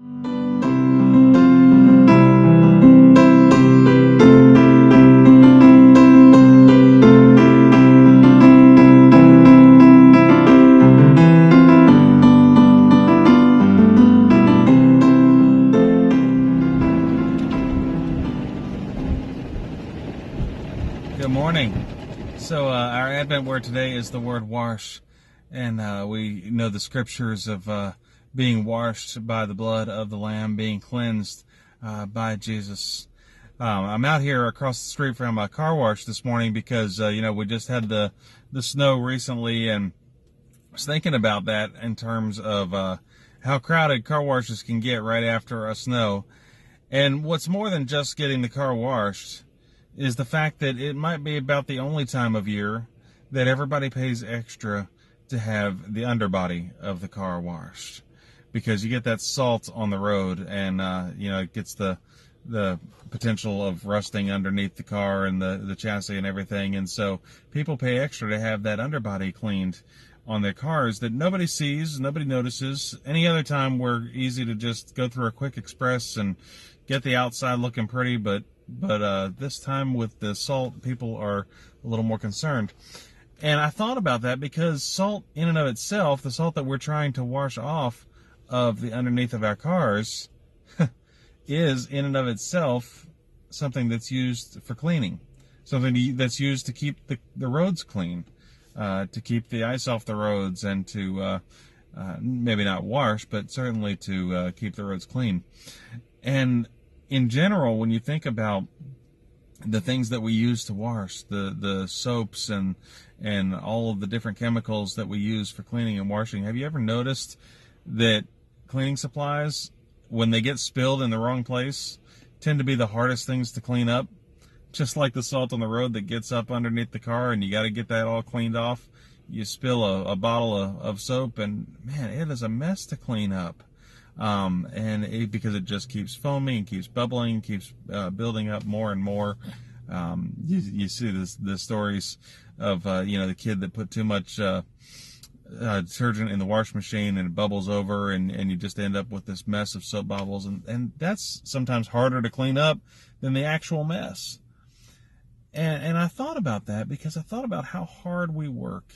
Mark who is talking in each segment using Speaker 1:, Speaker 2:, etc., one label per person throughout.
Speaker 1: Good morning. So our Advent word today is the word wash, and we know the scriptures of being washed by the blood of the Lamb, being cleansed by Jesus. I'm out here across the street from a car wash this morning because we just had the snow recently, and I was thinking about that in terms of how crowded car washes can get right after a snow. And what's more than just getting the car washed is the fact that it might be about the only time of year that everybody pays extra to have the underbody of the car washed, because you get that salt on the road, and it gets the potential of rusting underneath the car and the chassis and everything. And so people pay extra to have that underbody cleaned on their cars that nobody sees, nobody notices. Any other time we're easy to just go through a quick express and get the outside looking pretty, but this time with the salt, people are a little more concerned. And I thought about that because salt in and of itself, the salt that we're trying to wash off of the underneath of our cars, is in and of itself something that's used for cleaning, something that's used to keep the roads clean, to keep the ice off the roads, and to maybe not wash, but certainly to keep the roads clean. And in general, when you think about the things that we use to wash, the soaps and all of the different chemicals that we use for cleaning and washing, have you ever noticed that cleaning supplies, when they get spilled in the wrong place, tend to be the hardest things to clean up? Just like the salt on the road that gets up underneath the car, and you got to get that all cleaned off. You spill a bottle of soap, and man, it is a mess to clean up. Because it just keeps foaming and keeps bubbling, keeps building up more and more. You see the stories of the kid that put too much detergent in the wash machine, and it bubbles over, and you just end up with this mess of soap bubbles, and that's sometimes harder to clean up than the actual mess. And I thought about that because I thought about how hard we work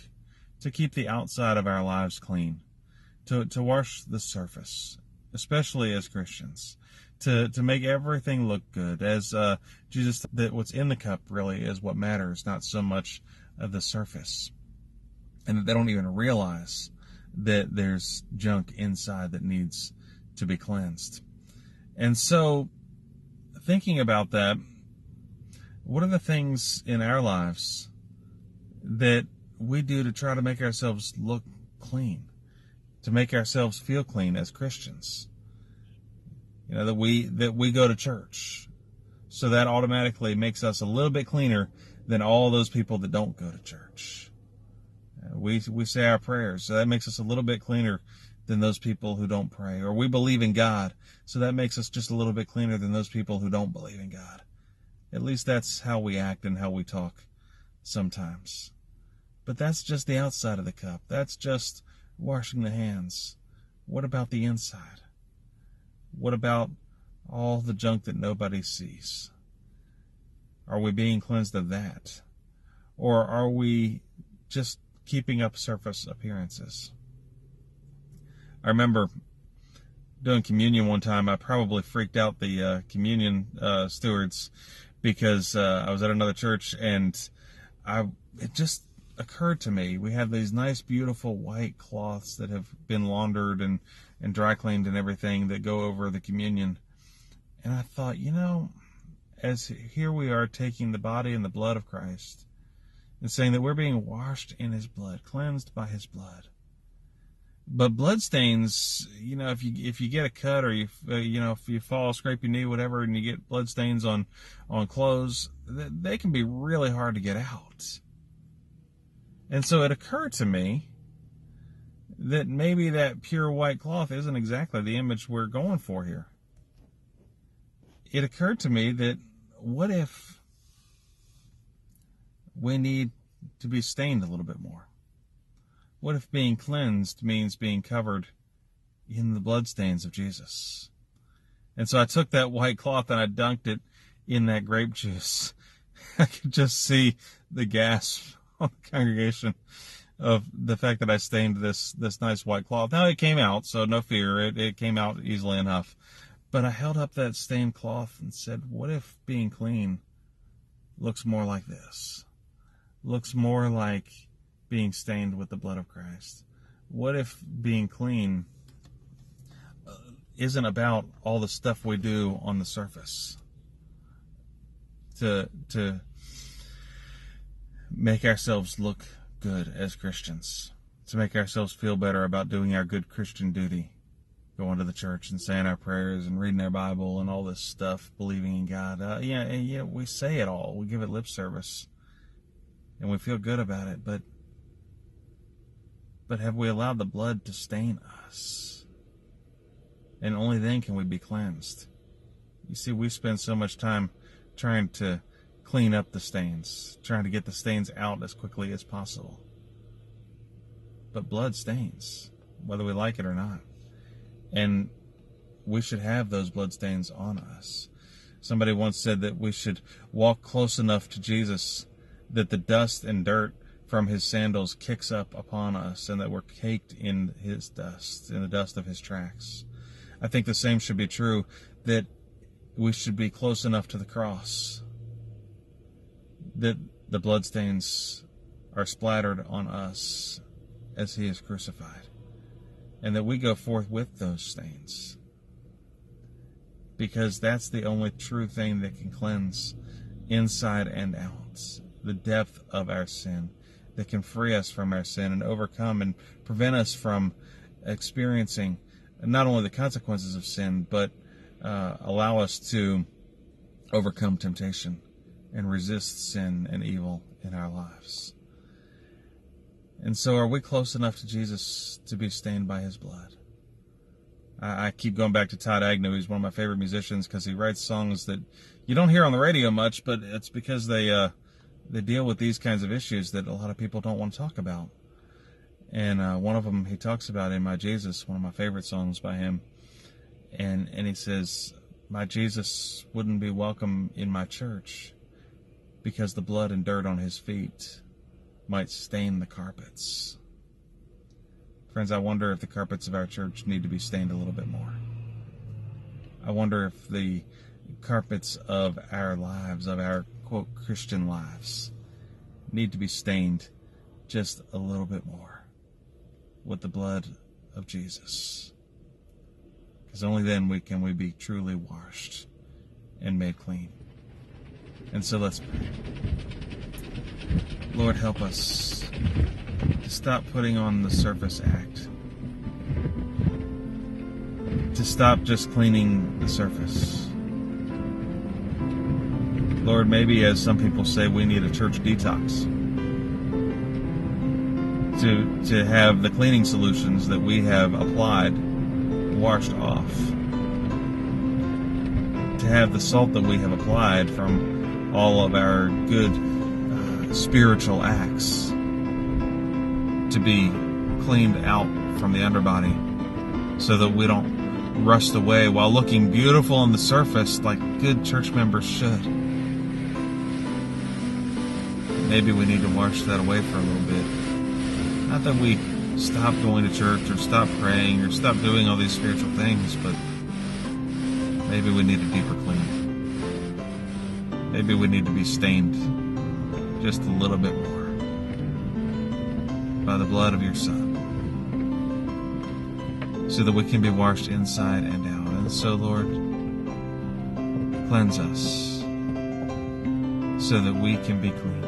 Speaker 1: to keep the outside of our lives clean, to wash the surface, especially as Christians, to make everything look good. As Jesus, that what's in the cup really is what matters, not so much of the surface. And that they don't even realize that there's junk inside that needs to be cleansed. And so, thinking about that, what are the things in our lives that we do to try to make ourselves look clean, to make ourselves feel clean as Christians? That we go to church, so that automatically makes us a little bit cleaner than all those people that don't go to church. We say our prayers, so that makes us a little bit cleaner than those people who don't pray. Or we believe in God, so that makes us just a little bit cleaner than those people who don't believe in God. At least that's how we act and how we talk sometimes. But that's just the outside of the cup. That's just washing the hands. What about the inside? What about all the junk that nobody sees? Are we being cleansed of that? Or are we just keeping up surface appearances? I remember doing communion one time. I probably freaked out the communion stewards because I was at another church, and it just occurred to me, we have these nice, beautiful white cloths that have been laundered and dry cleaned and everything that go over the communion. And I thought, as here we are taking the body and the blood of Christ and saying that we're being washed in his blood, cleansed by his blood. But bloodstains, if you get a cut, or if you fall, scrape your knee, whatever, and you get bloodstains on clothes, they can be really hard to get out. And so it occurred to me that maybe that pure white cloth isn't exactly the image we're going for here. It occurred to me that what if we need to be stained a little bit more? What if being cleansed means being covered in the bloodstains of Jesus? And so I took that white cloth and I dunked it in that grape juice. I could just see the gasp on the congregation of the fact that I stained this nice white cloth. Now it came out, so no fear, it came out easily enough. But I held up that stained cloth and said, what if being clean looks more like this? Looks more like being stained with the blood of Christ? What if being clean isn't about all the stuff we do on the surface to make ourselves look good as Christians, to make ourselves feel better about doing our good Christian duty, going to the church and saying our prayers and reading our Bible and all this stuff, believing in God. Yeah, we say it all. We give it lip service and we feel good about it, but have we allowed the blood to stain us? And only then can we be cleansed. You see, we spend so much time trying to clean up the stains, trying to get the stains out as quickly as possible. But blood stains, whether we like it or not. And we should have those blood stains on us. Somebody once said that we should walk close enough to Jesus that the dust and dirt from his sandals kicks up upon us, and that we're caked in his dust, in the dust of his tracks. I think the same should be true, that we should be close enough to the cross that the bloodstains are splattered on us as he is crucified, and that we go forth with those stains, because that's the only true thing that can cleanse inside and out, the depth of our sin, that can free us from our sin and overcome and prevent us from experiencing not only the consequences of sin, but allow us to overcome temptation and resist sin and evil in our lives. And so are we close enough to Jesus to be stained by his blood? I keep going back to Todd Agnew. He's one of my favorite musicians because he writes songs that you don't hear on the radio much, but it's because they deal with these kinds of issues that a lot of people don't want to talk about. And one of them he talks about in My Jesus, one of my favorite songs by him. And he says, my Jesus wouldn't be welcome in my church because the blood and dirt on his feet might stain the carpets. Friends, I wonder if the carpets of our church need to be stained a little bit more. I wonder if the carpets of our lives, of our, quote, Christian lives, need to be stained just a little bit more with the blood of Jesus. Because only then can we be truly washed and made clean. And so let's pray. Lord, help us to stop putting on the surface act, to stop just cleaning the surface. Lord, maybe as some people say, we need a church detox to have the cleaning solutions that we have applied washed off, to have the salt that we have applied from all of our good spiritual acts to be cleaned out from the underbody, so that we don't rust away while looking beautiful on the surface like good church members should. Maybe we need to wash that away for a little bit. Not that we stop going to church or stop praying or stop doing all these spiritual things, but maybe we need a deeper cleaning. Maybe we need to be stained just a little bit more by the blood of your Son, so that we can be washed inside and out. And so, Lord, cleanse us so that we can be clean.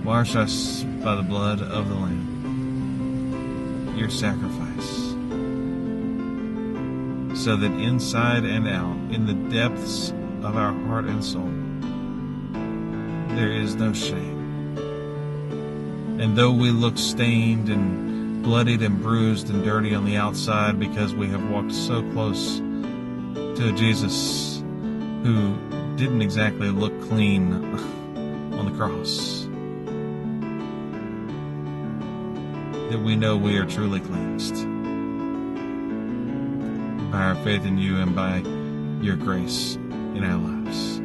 Speaker 1: Wash us by the blood of the Lamb, your sacrifice, so that inside and out, in the depths of our heart and soul, there is no shame. And though we look stained and bloodied and bruised and dirty on the outside because we have walked so close to a Jesus who didn't exactly look clean on the cross, that we know we are truly cleansed. by our faith in you and by your grace in our lives.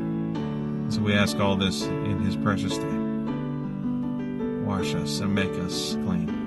Speaker 1: So we ask all this in his precious name. Wash us and make us clean.